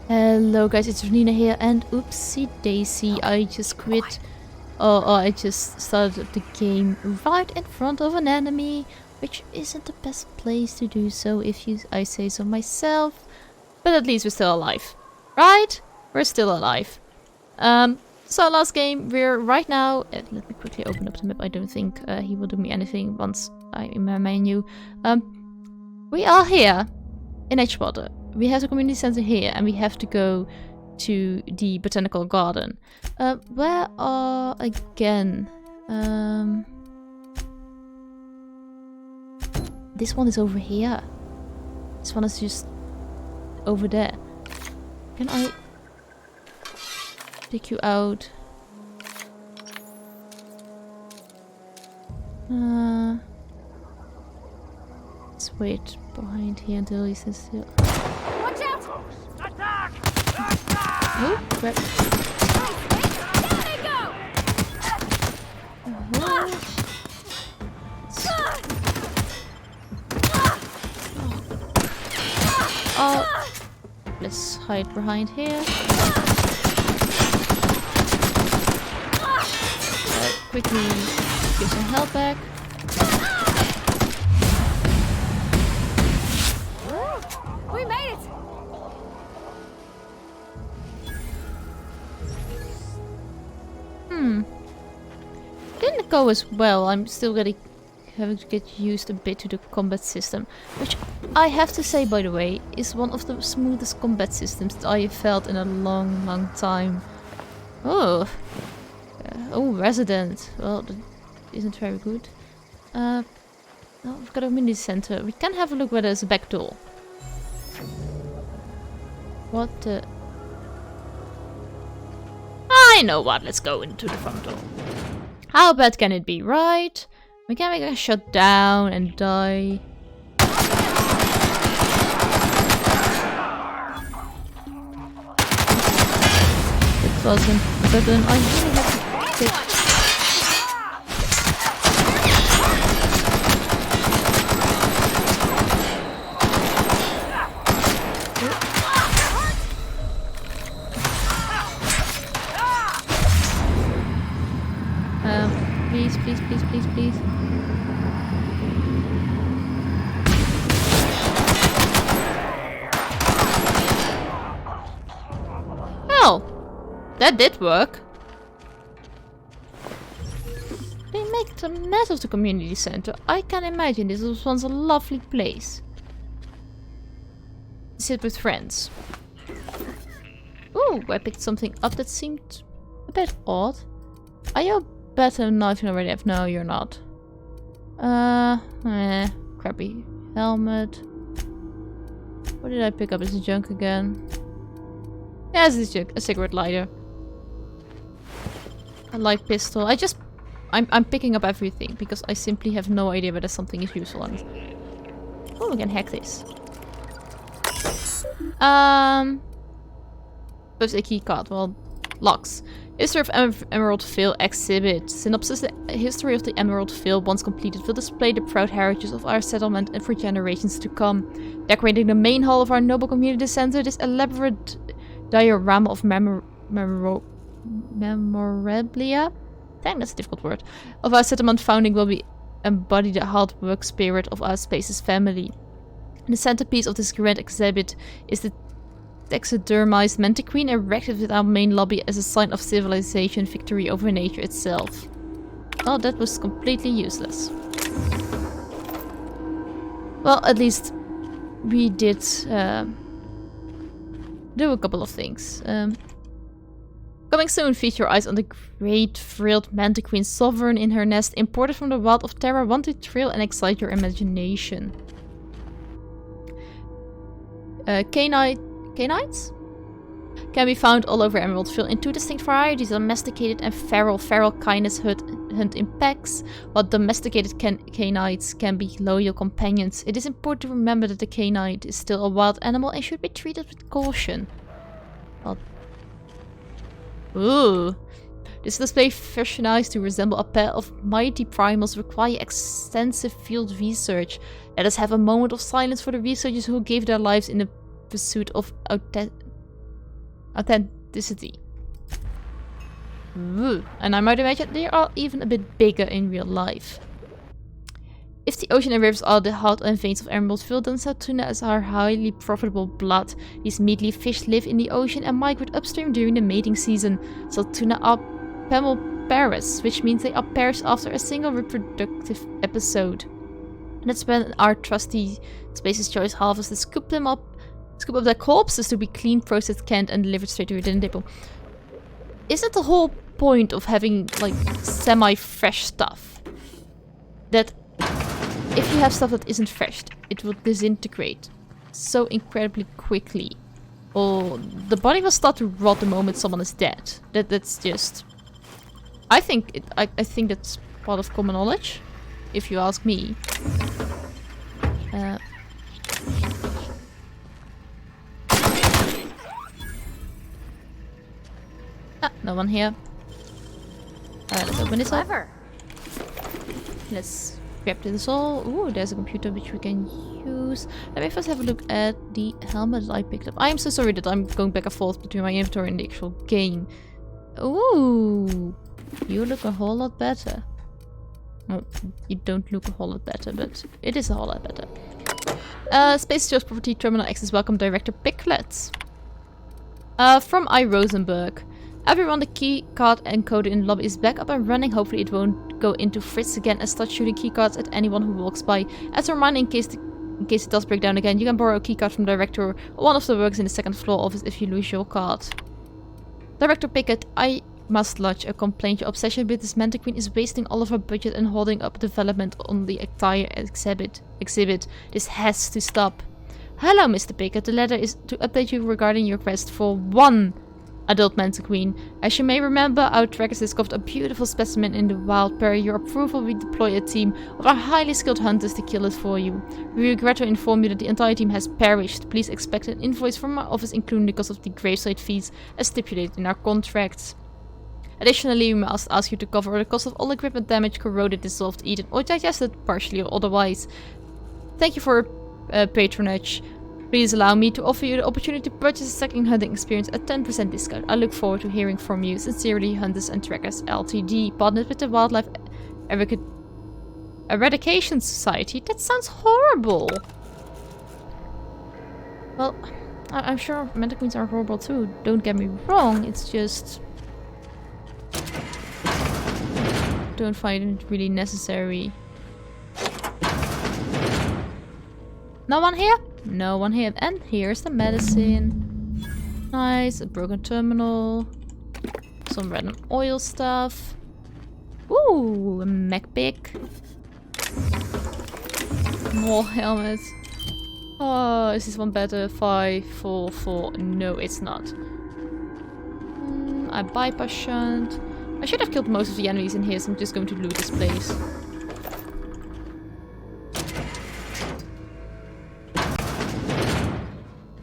Hello guys, it's Dranina here, and oopsie daisy, I just quit. I just started the game right in front of an enemy, which isn't the best place to do so if I say so myself. But at least we're still alive, right? We're still alive. So last game, we're right now, let me quickly open up the map. I don't think he will do me anything once I'm in my menu. We are here in Edgewater. We have the community center here, and we have to go to the botanical garden. Where are again? This one is over here. This one is just over there. Can I pick you out? Let's wait behind here until he says still. Watch out! Attack! Oh, crap. Down they go! Oh, let's hide behind here. Quickly get some health back. We made it! Didn't go as well. I'm still having to get used a bit to the combat system, which I have to say, by the way, is one of the smoothest combat systems that I have felt in a long time. Oh, resident. Well, that isn't very good. Oh, we've got a mini center. We can have a look where there's a back door. What the? I know what. Let's go into the front door. How bad can it be, right? We can make a shut down and die. It wasn't, but then I really have to pick. Please. Well, that did work. They make a mess of the community center. I can imagine this was once a lovely place. Sit with friends. Ooh, I picked something up that seemed a bit odd. Are you better knife you already have? No, you're not. Crappy helmet. What did I pick up? Is it junk again? Yes, it's junk. A cigarette lighter. A light pistol. I'm picking up everything because I simply have no idea whether something is useful or not. Oh, we can hack this. What's a key card? Well, locks. History of Emerald Vale exhibit. Synopsis: the history of the Emerald Vale, once completed, will display the proud heritage of our settlement and for generations to come. Decorating the main hall of our noble community center, this elaborate diorama of memorabilia, dang, that's a difficult word, of our settlement founding will be embody the hard work spirit of our space's family. The centerpiece of this grand exhibit is the taxidermized mantiquine erected with our main lobby as a sign of civilization victory over nature itself. Oh, that was completely useless. Well, at least we did do a couple of things. Coming soon, feast your eyes on the great frilled mantiquine sovereign in her nest, imported from the wild of Terra, one to thrill and excite your imagination. Canites can be found all over Emerald Vale in two distinct varieties: domesticated and feral. Feral kindness hunt in packs, while domesticated canites can be loyal companions. It is important to remember that the canite is still a wild animal and should be treated with caution. Well, ooh. This display, fashionized to resemble a pair of mighty primals, require extensive field research. Let us have a moment of silence for the researchers who gave their lives in the pursuit of Authenticity. Woo. And I might imagine they are even a bit bigger in real life. If the ocean and rivers are the heart and veins of Emerald Vale, then salt tuna is our highly profitable blood. These meaty fish live in the ocean and migrate upstream during the mating season. Salt tuna are pamelparous, which means they are pairs after a single reproductive episode. And that's when our trusty Space's Choice harvesters scoop up their corpses to be cleaned, processed, canned, and delivered straight to the depot. Isn't the whole point of having like semi-fresh stuff that if you have stuff that isn't fresh, it will disintegrate so incredibly quickly, or the body will start to rot the moment someone is dead? That's just, I think that's part of common knowledge, if you ask me. No one here. Let's open this up. Let's grab this all. Ooh, there's a computer which we can use. Let me first have a look at the helmet that I picked up. I am so sorry that I'm going back and forth between my inventory and the actual game. Ooh, you look a whole lot better. Well, you don't look a whole lot better, but it is a whole lot better. Space Joe's Property Terminal Access. Welcome, Director Picklets. From I. Rosenberg. Everyone, the key card encoded in the lobby is back up and running. Hopefully it won't go into fritz again and start shooting keycards at anyone who walks by. As a reminder, in case it does break down again, you can borrow a keycard from the director or one of the workers in the second floor office if you lose your card. Director Pickett, I must lodge a complaint. Your obsession with this Mantiqueen is wasting all of our budget and holding up development on the entire exhibit. This has to stop. Hello, Mr. Pickett. The letter is to update you regarding your request for one adult Mantiqueen. As you may remember, our trackers discovered a beautiful specimen in the wild. Per your approval, we deploy a team of our highly skilled hunters to kill it for you. We regret to inform you that the entire team has perished. Please expect an invoice from our office including the cost of the gravesite fees as stipulated in our contracts. Additionally, we must ask you to cover the cost of all equipment damaged, corroded, dissolved, eaten, or digested, partially or otherwise. Thank you for patronage. Please allow me to offer you the opportunity to purchase a second hunting experience at 10% discount. I look forward to hearing from you. Sincerely, Hunters and Trackers Ltd. Partnered with the Wildlife Eradication Society. That sounds horrible. Well, I'm sure Mantiqueens are horrible too. Don't get me wrong. It's just don't find it really necessary. No one here? No one here. And here's the medicine. Nice. A broken terminal. Some random oil stuff. Ooh, a mech pick. More helmets. Oh, is this one better? 5, 4, 4. No, it's not. I bypass shunt. I should have killed most of the enemies in here, so I'm just going to loot this place.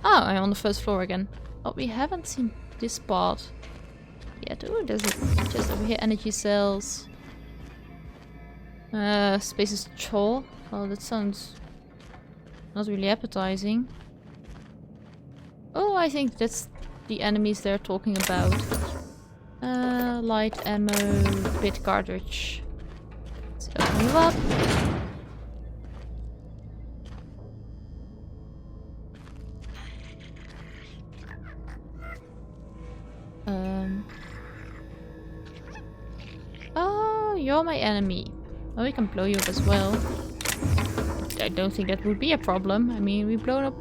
Oh, I'm on the first floor again. Oh, we haven't seen this part yet. Ooh, there's a chest over here. Energy cells. Space's chore. Oh, that sounds not really appetizing. Oh, I think that's the enemies they're talking about. Light ammo, bit cartridge. Let's open you up. Oh, you're my enemy. Oh, we can blow you up as well. I don't think that would be a problem. I mean, we've blown up.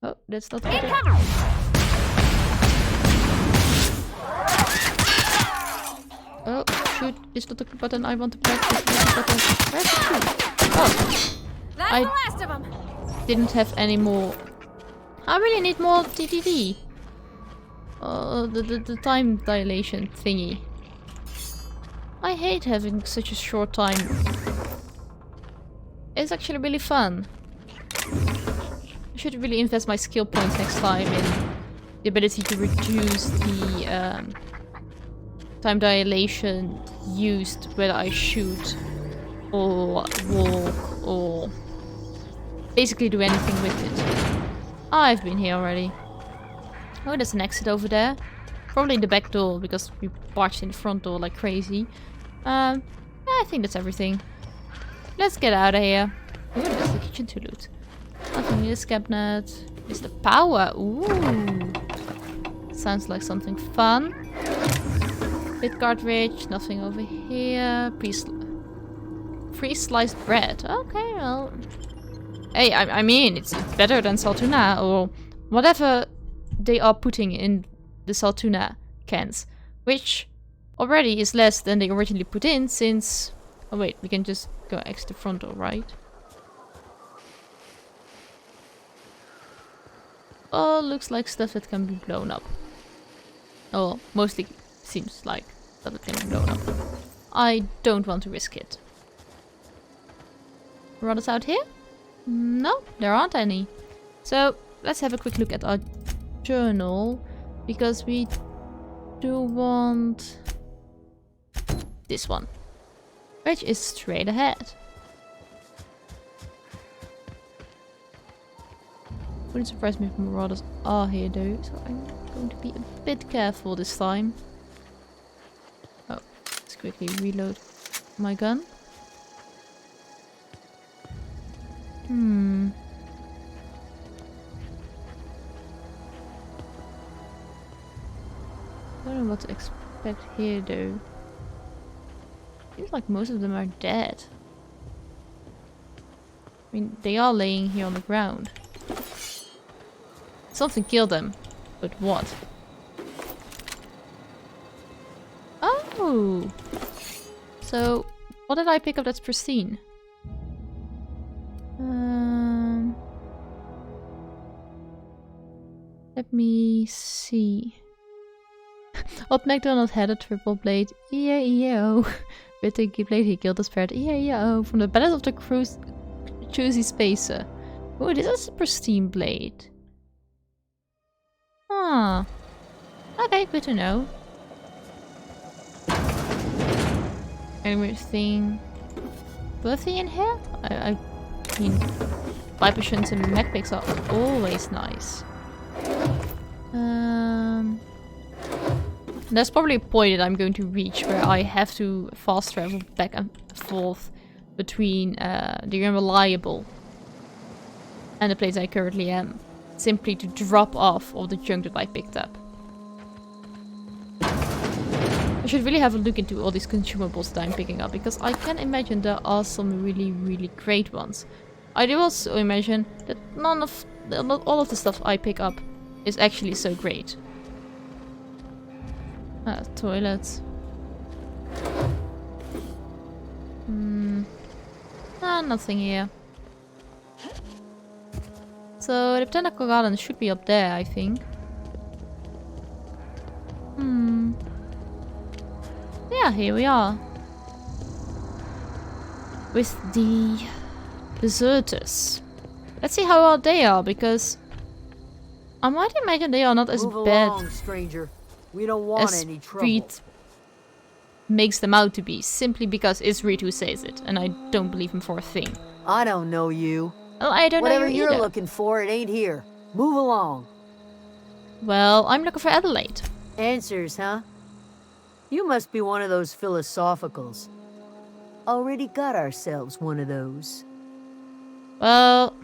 Oh, that's not good. Oh, shoot. It's not the button I want to press. It's the button. Where's the shoot? Oh. That's the last of them. Didn't have any more. I really need more TTD. The time dilation thingy. I hate having such a short time. It's actually really fun. I should really invest my skill points next time in the ability to reduce the time dilation used whether I shoot or walk or basically do anything with it. I've been here already. Oh, there's an exit over there. Probably the back door, because we barged in the front door like crazy. Yeah, I think that's everything. Let's get out of here. Ooh, there's the kitchen to loot. Nothing in this cabinet. Is the power. Ooh. Sounds like something fun. Bit cartridge. Nothing over here. Free sliced bread. Okay, well. Hey, I mean, it's better than salt tuna or whatever they are putting in the salt tuna cans. Which already is less than they originally put in since... Oh wait, we can just go exit the front door, right? Oh, looks like stuff that can be blown up. Oh, mostly seems like that it can be blown up. I don't want to risk it. Marauders out here? No, there aren't any. So, let's have a quick look at our journal. Because we do want this one. Which is straight ahead. Wouldn't surprise me if marauders are here though, so I'm going to be a bit careful this time. Oh, let's quickly reload my gun. I don't know what to expect here though. Seems like most of them are dead. I mean, they are laying here on the ground. Something killed them. But what? Oh! So, what did I pick up that's pristine? Let me see. Old MacDonald had a triple blade. E-A-E-O. With the blade he killed the spirit. E-A-E-O. From the Battle of the Choosy Spacer. Oh, this is a pristine blade. Ah. Okay, good to know. Anything worthy in here? I mean, vibrations and mech picks are always nice. There's probably a point that I'm going to reach where I have to fast travel back and forth between the Unreliable and the place I currently am. Simply to drop off all the junk that I picked up. I should really have a look into all these consumables that I'm picking up, because I can imagine there are some really, really great ones. I do also imagine that not all of the stuff I pick up is actually so great. Toilets. Nothing here. So the botanical garden should be up there, I think. Yeah, here we are. With the deserters. Let's see how old they are, because I might imagine they are not as Move bad along, stranger. We don't want as any trouble. Reed makes them out to be, simply because it's Reed who says it, and I don't believe him for a thing. I don't know you. Well, I don't Whatever know you you're either. looking for, it ain't here. Move along. Well, I'm looking for Adelaide. Answers, huh? You must be one of those philosophicals. Already got ourselves one of those. Well...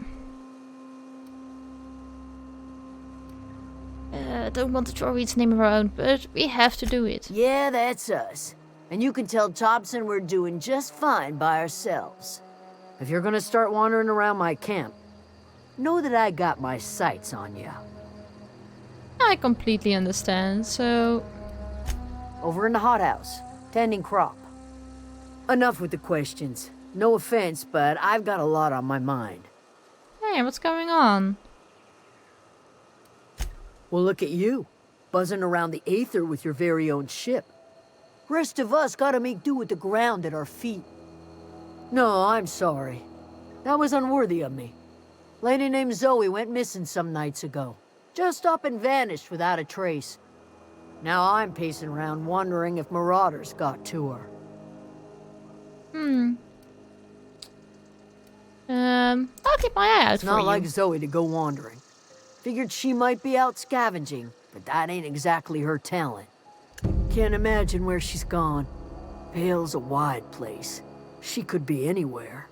I don't want to throw Reed's name around, but we have to do it. Yeah, that's us. And you can tell Thompson we're doing just fine by ourselves. If you're gonna start wandering around my camp, know that I got my sights on you. I completely understand, so... Over in the hothouse, tending crop. Enough with the questions. No offense, but I've got a lot on my mind. Hey, what's going on? Well, look at you, buzzing around the aether with your very own ship. Rest of us gotta make do with the ground at our feet. No, I'm sorry. That was unworthy of me. Lady named Zoe went missing some nights ago. Just up and vanished without a trace. Now I'm pacing around wondering if marauders got to her. I'll keep my eye out It's for not you. like Zoe to go wandering. Figured she might be out scavenging, but that ain't exactly her talent. Can't imagine where she's gone. Vale's a wide place. She could be anywhere.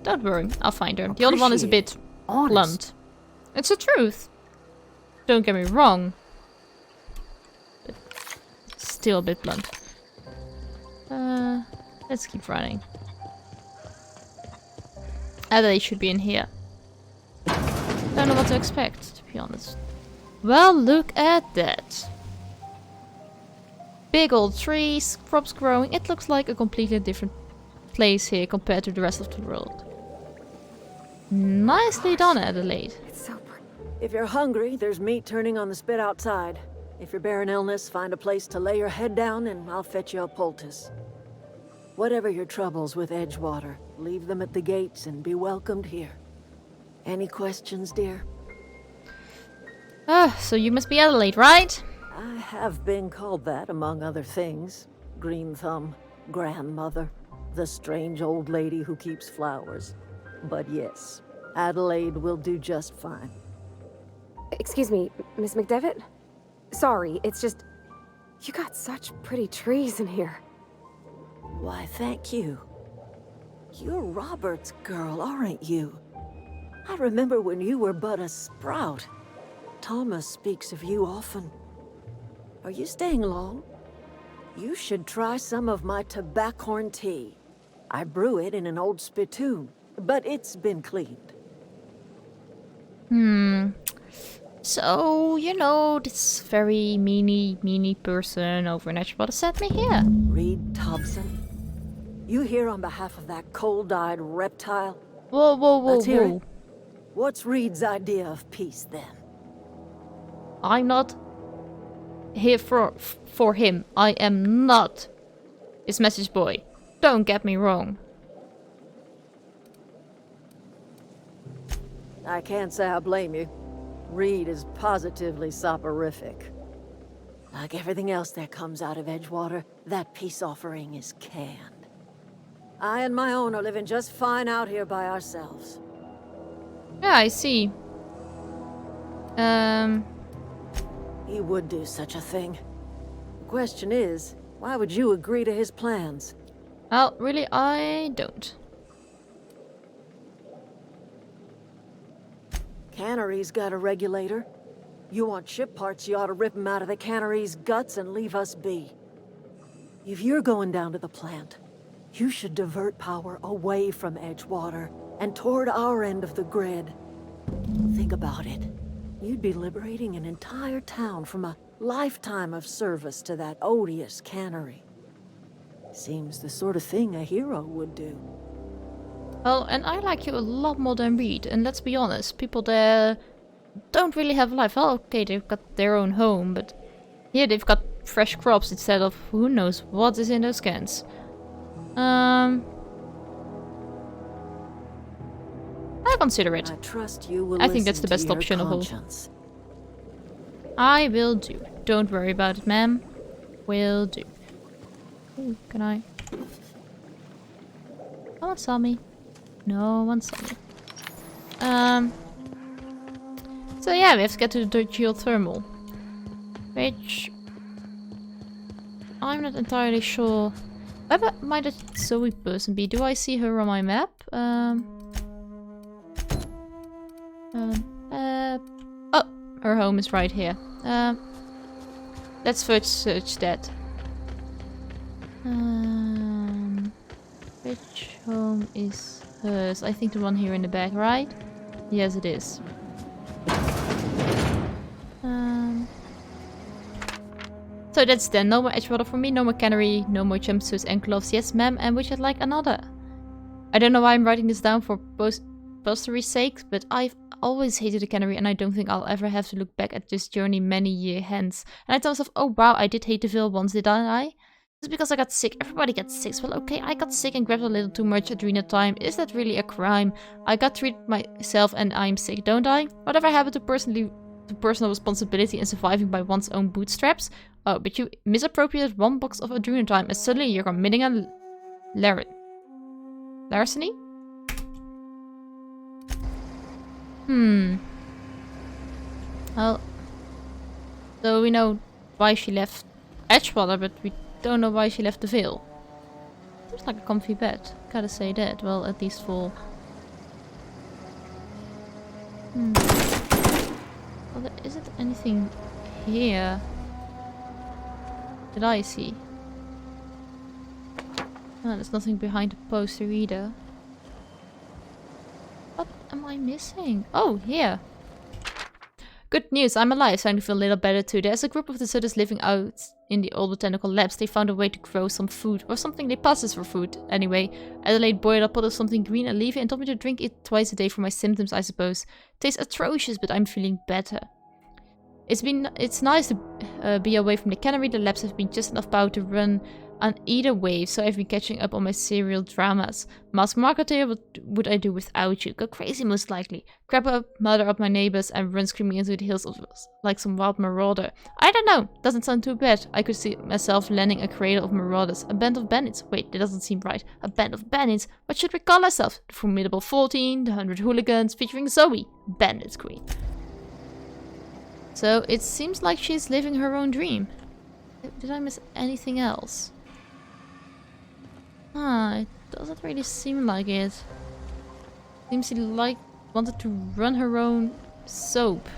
Don't worry, I'll find her. The other one is a bit Honest. blunt. It's the truth. Don't get me wrong. But still a bit blunt. Let's keep running. Adelaide should be in here. Don't know what to expect, to be honest. Well, look at that. Big old trees, crops growing. It looks like a completely different place here compared to the rest of the world. Nicely done, Adelaide. It's so pretty. If you're hungry, there's meat turning on the spit outside. If you're bearing illness, find a place to lay your head down and I'll fetch you a poultice. Whatever your troubles with Edgewater, leave them at the gates and be welcomed here. Any questions, dear? So you must be Adelaide, right? I have been called that, among other things. Green Thumb, grandmother, the strange old lady who keeps flowers. But yes, Adelaide will do just fine. Excuse me, Miss McDevitt? Sorry, it's just... You got such pretty trees in here. Why, thank you. You're Robert's girl, aren't you? I remember when you were but a sprout. Thomas speaks of you often. Are you staying long? You should try some of my tobaccorn tea. I brew it in an old spittoon, but it's been cleaned. So, you know, this very meanie person over in Edgewater sent me here. Reed Thompson? You here on behalf of that cold-eyed reptile? Whoa, whoa, whoa, Let's hear whoa. it. What's Reed's idea of peace, then? I'm not here for him. I am not his message boy. Don't get me wrong. I can't say I blame you. Reed is positively soporific. Like everything else that comes out of Edgewater, that peace offering is canned. I and my own are living just fine out here by ourselves. Yeah, I see. He would do such a thing. The question is, why would you agree to his plans? Well, really, I don't. Cannery's got a regulator. You want ship parts, you ought to rip them out of the cannery's guts and leave us be. If you're going down to the plant, you should divert power away from Edgewater and toward our end of the grid. Think about it. You'd be liberating an entire town from a lifetime of service to that odious cannery. Seems the sort of thing a hero would do. Well, and I like you a lot more than Reed. And let's be honest, people there don't really have a life. Well, okay, they've got their own home, but here they've got fresh crops instead of who knows what is in those cans. I'll consider it. I trust you will I think that's listen the best to your option of all. conscience. I will do. Don't worry about it, ma'am. Will do. Ooh, can I? No one saw me. No one saw me. So yeah, we have to get to the geothermal. Which... I'm not entirely sure. Where might a Zoe person be? Do I see her on my map? Oh, her home is right here. Let's first search that. Which home is hers? I think the one here in the back, right? Yes, it is. So that's then. No more Edgewater for me, no more cannery, no more jumpsuits and gloves. Yes, ma'am, and would you like another? I don't know why I'm writing this down for postery's sake, but I've always hated the cannery and I don't think I'll ever have to look back at this journey many years hence. And I tell myself, oh wow, I did hate the Vale once, did I? It's because I got sick. Everybody gets sick. Well, okay, I got sick and grabbed a little too much Dranina time. Is that really a crime? I got treated myself and I'm sick, don't I? Whatever happened to personal responsibility and surviving by one's own bootstraps? Oh, but you misappropriated one box of Dranina time and suddenly you're committing a larceny? Well, so we know why she left Edgewater, but we don't know why she left the Vale. Seems like a comfy bed. Gotta say that. Well, at least for... Well, there isn't anything here that I see. Oh, there's nothing behind the poster either. What am I missing? Oh, here. Good news, I'm alive, starting to feel a little better too. There's a group of deserters living out in the old botanical labs. They found a way to grow some food, or something they pass us for food. Anyway, Adelaide boiled a pot of something green and leafy and told me to drink it twice a day for my symptoms, I suppose. Tastes atrocious, but I'm feeling better. It's nice to be away from the cannery. The labs have been just enough power to run on either wave, so I've been catching up on my serial dramas. Mask Marketeer, what would I do without you? Go crazy, most likely. Grab up, murder up my neighbors, and run screaming into the hills like some wild marauder. I don't know. Doesn't sound too bad. I could see myself landing a cradle of marauders. A band of bandits. Wait, that doesn't seem right. A band of bandits? What should we call ourselves? The Formidable 14, the 100 Hooligans, featuring Zoe, Bandit Queen. So it seems like she's living her own dream. Did I miss anything else? It doesn't really seem like it. Seems she wanted to run her own soap.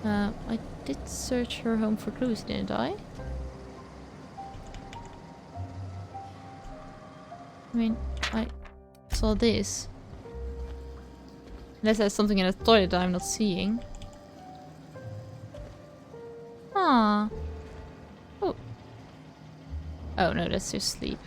I did search her home for clues, didn't I? I mean, I saw this. Unless there's something in the toilet that I'm not seeing. Oh. Oh no, that's just sleep.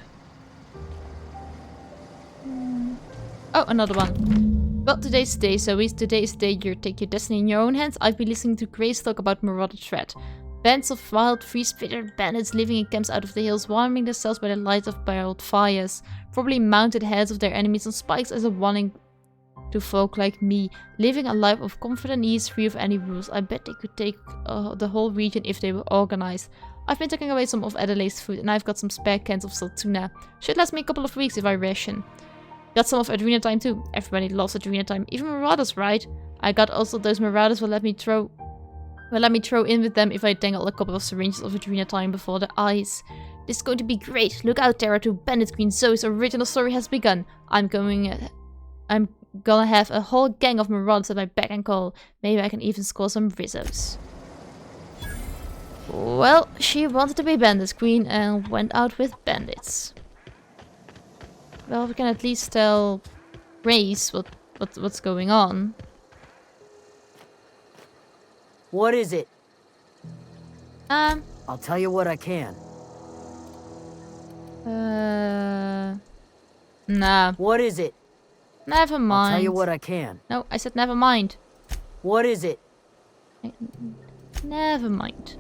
Oh, another one. Well, today's the day, Zoe. Today is the day you take your destiny in your own hands. I've been listening to Gray's talk about marauder threat. Bands of wild, free-spirited bandits living in camps out of the hills, warming themselves by the light of barreled fires. Probably mounted heads of their enemies on spikes as a warning to folk like me, living a life of comfort and ease, free of any rules. I bet they could take the whole region if they were organized. I've been taking away some of Adelaide's food, and I've got some spare cans of salt tuna. Should last me a couple of weeks if I ration. Got some of Adrena time too. Everybody loves Adrena time, even marauders, right? I got also those marauders will let me throw in with them if I dangle a couple of syringes of Adrena time before their eyes. This is going to be great. Look out, Terra 2. Bandit Queen Zoe's original story has begun. I'm gonna have a whole gang of marauders at my beck and call. Maybe I can even score some rizzos. Well, she wanted to be Bandit Queen and went out with bandits. Well, we can at least tell Grace what's going on. What is it? I'll tell you what I can. Nah. What is it? Never mind. I'll tell you what I can. No, I said never mind. What is it? Never mind.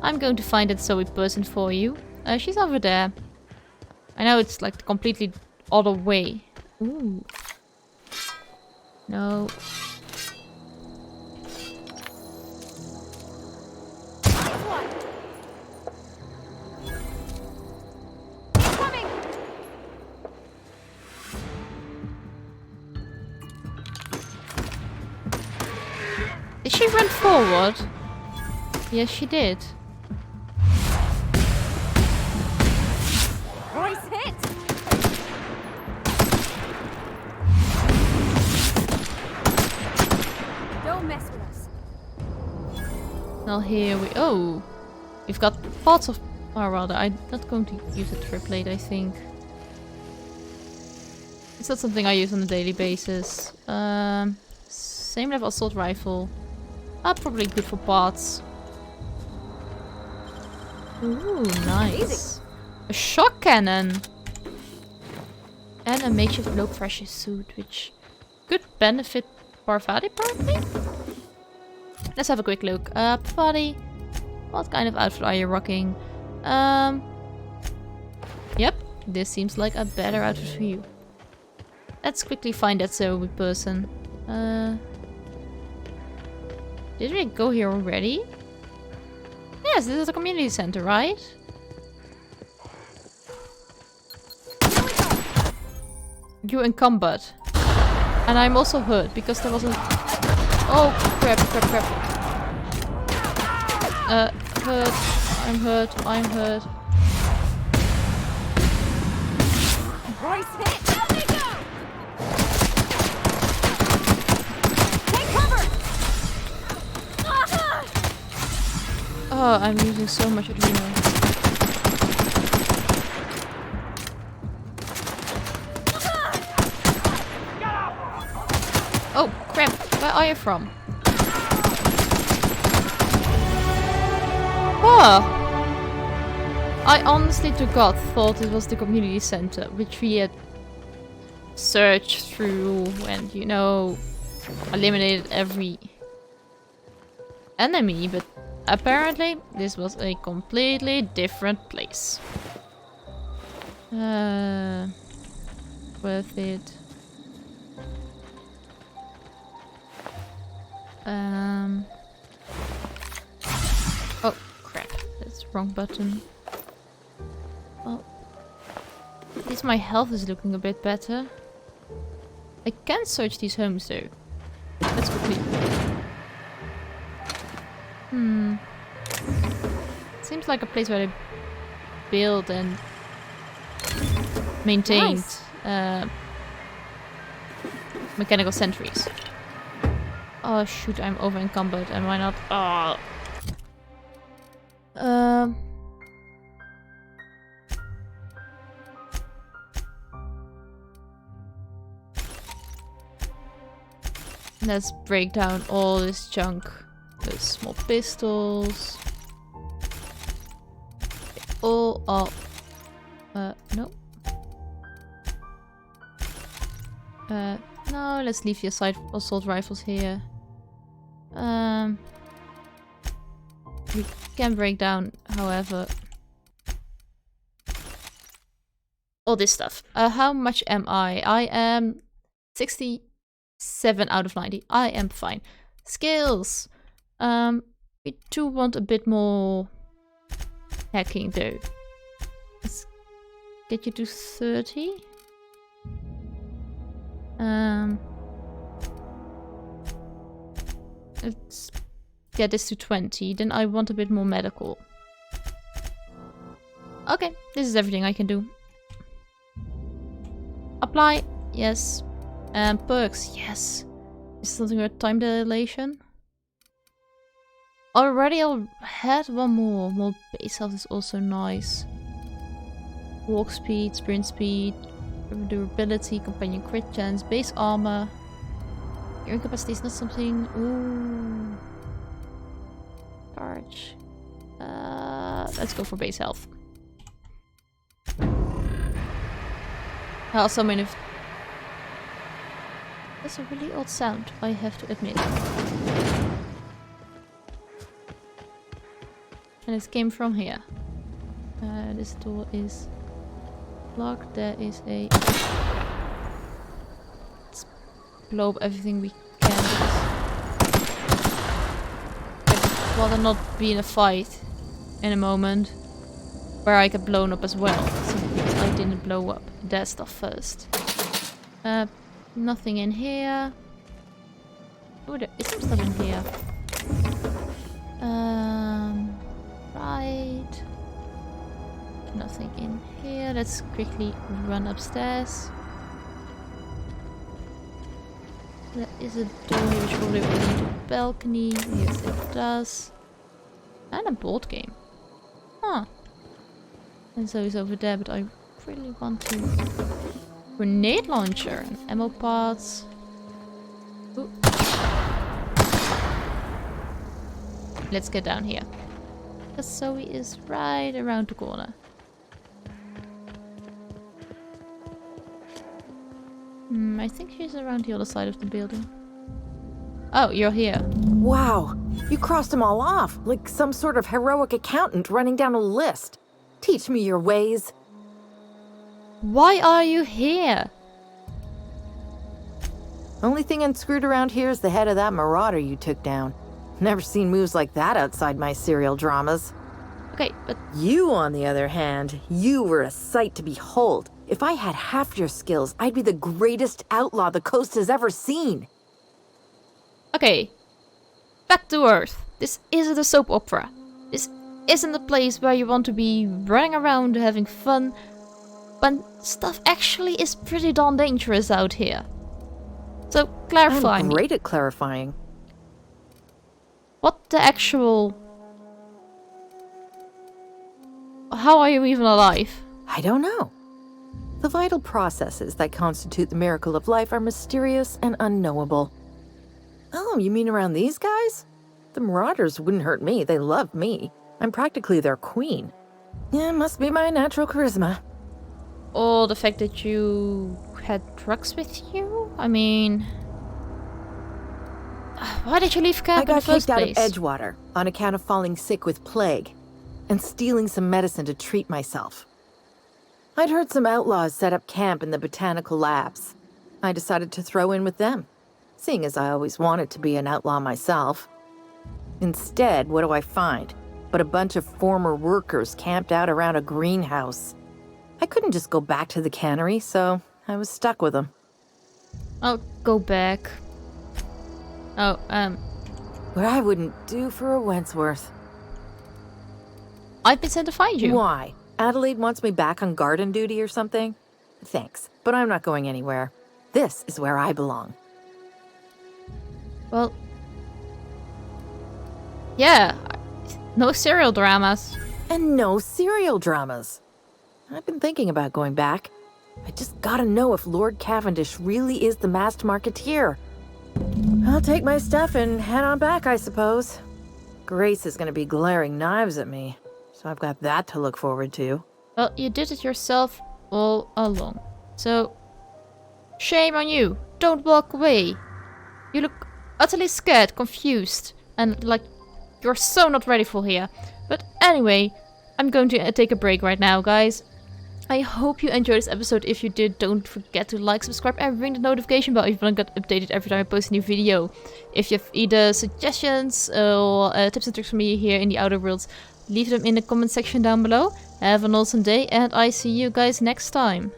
I'm going to find that Zoe person for you. She's over there. I know it's like the completely other way. Ooh. No. Did she run forward? Yes, she did. Royce hit! Don't mess with us. Now here we... Oh! We've got pots of... Or rather, I'm not going to use a triplet, I think. It's not something I use on a daily basis. Same level assault rifle. Probably good for pots. Ooh, nice. A shock cannon! And a makeshift low pressure suit, which could benefit Parvati apparently? Let's have a quick look. Parvati, what kind of outfit are you rocking? Yep, this seems like a better outfit for you. Let's quickly find that Zoe person. Did we go here already? Yes, this is a community center, right? You encumbered. And I'm also hurt because there was a... Oh, crap. Hurt. I'm hurt. Royce hit! Out they go! Take cover! Oh, I'm using so much adrenaline. Oh, crap. Where are you from? Oh! I honestly to God thought it was the community center, which we had searched through and, you know, eliminated every enemy, but apparently this was a completely different place. Worth it. Oh, crap. That's the wrong button. Well, at least my health is looking a bit better. I can search these homes though. Let's quickly. Seems like a place where they build and maintained mechanical sentries. Oh shoot, I'm over encumbered. Am I not? Oh. Let's break down all this junk. Those small pistols. All no. No, let's leave the assault rifles here. We can break down, however, all this stuff. How much am I? I am 67 out of 90. I am fine. Skills. We do want a bit more hacking though. Let's get you to 30. Let's get this to 20. Then I want a bit more medical. Okay, this is everything I can do. Apply, yes. And perks, yes. Is something with time dilation? Already I had one more. More base health is also nice. Walk speed, sprint speed, durability, companion crit chance, base armor. Your capacity is not something. Ooh. Charge. Let's go for base health. Also, I mean, if that's a really odd sound, I have to admit. And it came from here. This door is locked. There is a... Let's blow up everything we can. I'd rather not be in a fight in a moment where I get blown up as well. Simply because I didn't blow up that stuff first. Nothing in here. Oh, there is some stuff in here. Right. Nothing in here. Let's quickly run upstairs. There is a door here which probably will lead to a balcony. Yes, it does. And a board game. Huh. And so is over there, but I really want to... Grenade launcher and ammo parts. Ooh. Let's get down here. Because Zoe is right around the corner. I think she's around the other side of the building. Oh, you're here. Wow, you crossed them all off, like some sort of heroic accountant running down a list. Teach me your ways. Why are you here? Only thing unscrewed around here is the head of that marauder you took down. Never seen moves like that outside my serial dramas. Okay, but... You, on the other hand, you were a sight to behold. If I had half your skills, I'd be the greatest outlaw the coast has ever seen. Okay. Back to Earth. This isn't a soap opera. This isn't a place where you want to be running around having fun. But stuff actually is pretty darn dangerous out here. So clarify I'm me. great at clarifying. What the actual... How are you even alive? I don't know. The vital processes that constitute the miracle of life are mysterious and unknowable. Oh, you mean around these guys? The Marauders wouldn't hurt me. They love me. I'm practically their queen. Yeah, must be my natural charisma. Or the fact that you had drugs with you? I mean... Why did you leave camp I in the got first kicked out of place? Edgewater on account of falling sick with plague and stealing some medicine to treat myself. I'd heard some outlaws set up camp in the botanical labs. I decided to throw in with them, seeing as I always wanted to be an outlaw myself. Instead, what do I find? But a bunch of former workers camped out around a greenhouse. I couldn't just go back to the cannery, so I was stuck with them. I'll go back. Oh, What I wouldn't do for a Wentworth. I've been sent to find you. Why? Adelaide wants me back on garden duty or something? Thanks, but I'm not going anywhere. This is where I belong. Well... Yeah. No serial dramas. And no serial dramas. I've been thinking about going back. I just gotta know if Lord Cavendish really is the masked marketeer. I'll take my stuff and head on back, I suppose. Grace is gonna be glaring knives at me, so I've got that to look forward to. Well, you did it yourself all along. So, shame on you. Don't walk away. You look utterly scared, confused, and like you're so not ready for here. But anyway, I'm going to take a break right now, guys. I hope you enjoyed this episode. If you did, don't forget to like, subscribe, and ring the notification bell if you want to get updated every time I post a new video. If you have either suggestions or tips and tricks for me here in the Outer Worlds, leave them in the comment section down below. Have an awesome day, and I see you guys next time.